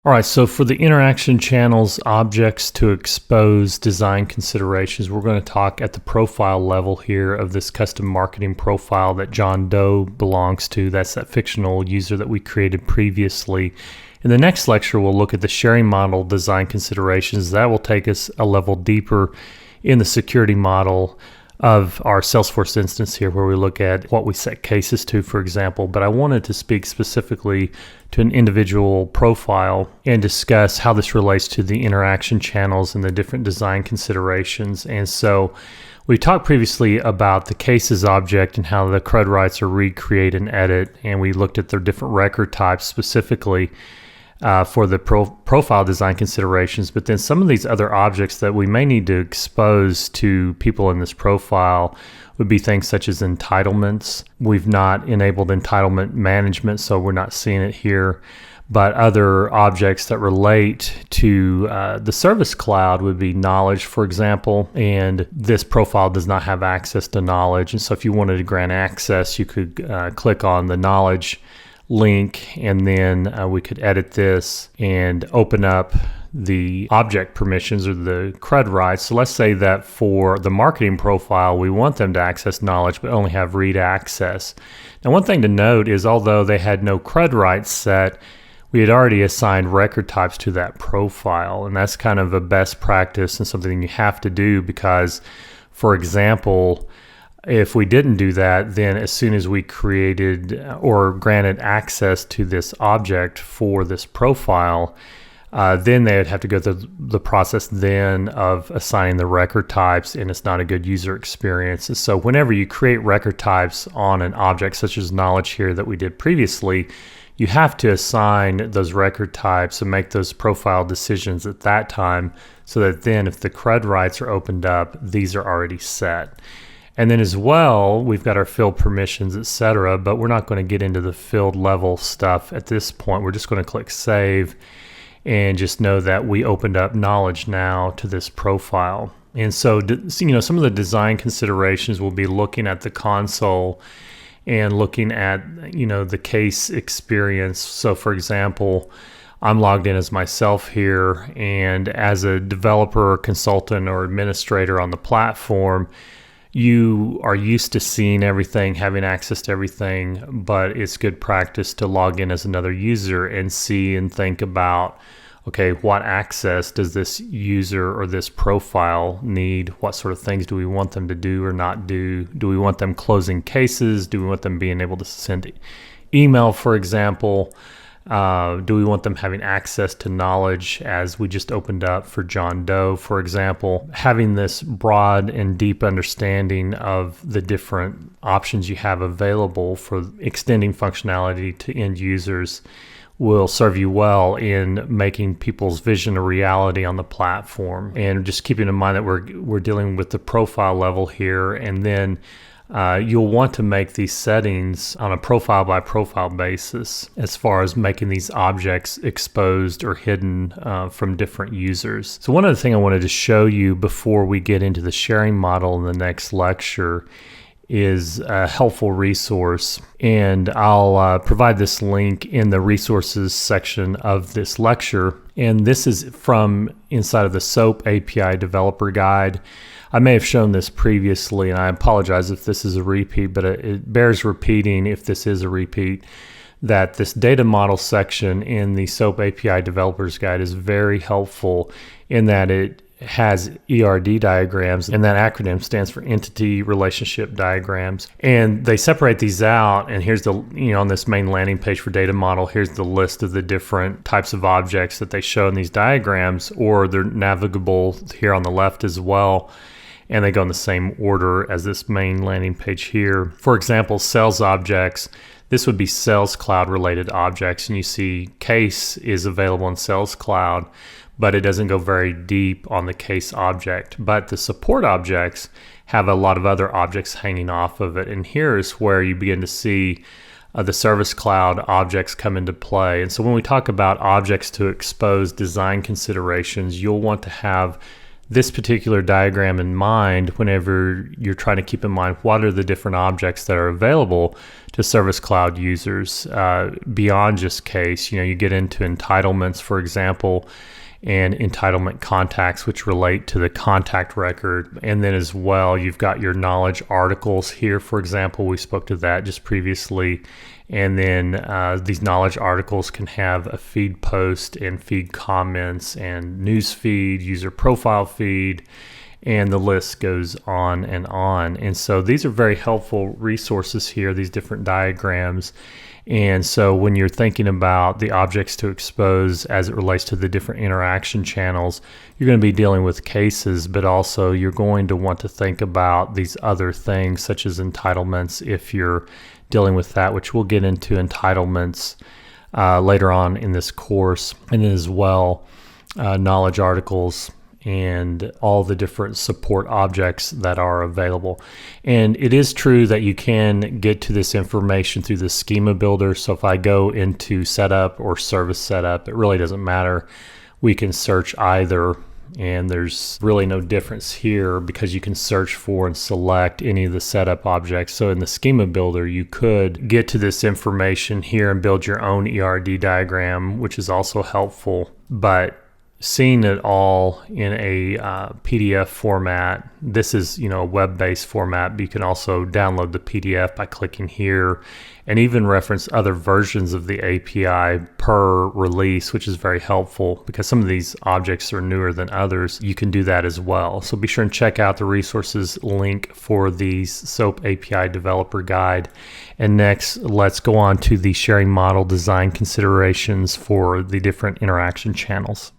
All right, so for the interaction channels, objects to expose design considerations, we're going to talk at the profile level here of this custom marketing profile that John Doe belongs to. That's that fictional user that we created previously. In the next lecture, we'll look at the sharing model design considerations. That will take us a level deeper in the security model of our Salesforce instance here, where we look at what we set cases to, for example. But I wanted to speak specifically to an individual profile and discuss how this relates to the interaction channels and the different design considerations. And so we talked previously about the cases object and how the CRUD rights are read, create, and edit. And we looked at their different record types specifically for the profile design considerations. But then some of these other objects that we may need to expose to people in this profile would be things such as entitlements. We've not enabled entitlement management, so we're not seeing it here. But other objects that relate to the Service Cloud would be knowledge, for example, and this profile does not have access to knowledge. And so if you wanted to grant access, you could click on the knowledge link, and then we could edit this and open up the object permissions or the CRUD rights. So let's say that for the marketing profile, we want them to access knowledge but only have read access. Now, one thing to note is although they had no CRUD rights set, we had already assigned record types to that profile, and that's kind of a best practice and something you have to do because, for example, if we didn't do that, then as soon as we created or granted access to this object for this profile, then they would have to go through the process then of assigning the record types, and it's not a good user experience. And so whenever you create record types on an object such as knowledge here that we did previously, you have to assign those record types and make those profile decisions at that time so that then if the CRUD rights are opened up, these are already set. And then as well, we've got our field permissions, etc., but we're not going to get into the field level stuff at this point. We're just going to click save and just know that we opened up knowledge now to this profile. And so, some of the design considerations will be looking at the console and looking at, the case experience. So for example, I'm logged in as myself here, and as a developer, consultant, or administrator on the platform, you are used to seeing everything, having access to everything, but it's good practice to log in as another user and see and think about, okay, what access does this user or this profile need? What sort of things do we want them to do or not do? Do we want them closing cases? Do we want them being able to send email, for example? Do we want them having access to knowledge as we just opened up for John Doe, for example? Having this broad and deep understanding of the different options you have available for extending functionality to end users will serve you well in making people's vision a reality on the platform. And just keeping in mind that we're dealing with the profile level here, and then you'll want to make these settings on a profile by profile basis as far as making these objects exposed or hidden from different users. So one other thing I wanted to show you before we get into the sharing model in the next lecture is a helpful resource, and I'll provide this link in the resources section of this lecture. And this is from inside of the SOAP API Developer Guide. I may have shown this previously, and I apologize if this is a repeat, but it bears repeating if this is a repeat, that this data model section in the SOAP API Developers Guide is very helpful in that it has ERD diagrams, and that acronym stands for Entity Relationship Diagrams. And they separate these out, and here's the, on this main landing page for data model, here's the list of the different types of objects that they show in these diagrams, or they're navigable here on the left as well. And they go in the same order as this main landing page here. For example, sales objects, this would be Sales Cloud related objects. And you see case is available in Sales Cloud, but it doesn't go very deep on the case object. But the support objects have a lot of other objects hanging off of it. And here's where you begin to see the Service Cloud objects come into play. And so when we talk about objects to expose design considerations, you'll want to have this particular diagram in mind whenever you're trying to keep in mind what are the different objects that are available to Service Cloud users beyond just case. You get into entitlements, for example, and entitlement contacts, which relate to the contact record. And then as well, you've got your knowledge articles here, for example. We spoke to that just previously. And then these knowledge articles can have a feed post and feed comments and news feed, user profile feed, and the list goes on and on. And so these are very helpful resources here, these different diagrams. And so when you're thinking about the objects to expose as it relates to the different interaction channels, you're going to be dealing with cases, but also you're going to want to think about these other things such as entitlements if you're dealing with that, which we'll get into entitlements later on in this course, and as well knowledge articles and all the different support objects that are available. And it is true that you can get to this information through the schema builder. So if I go into setup or service setup, it really doesn't matter. We can search either, and there's really no difference here because you can search for and select any of the setup objects. So in the schema builder, you could get to this information here and build your own ERD diagram, which is also helpful. But seeing it all in a PDF format, this is a web-based format, but you can also download the PDF by clicking here and even reference other versions of the API per release, which is very helpful because some of these objects are newer than others. You can do that as well. So be sure and check out the resources link for the SOAP API Developer Guide. And next, let's go on to the sharing model design considerations for the different interaction channels.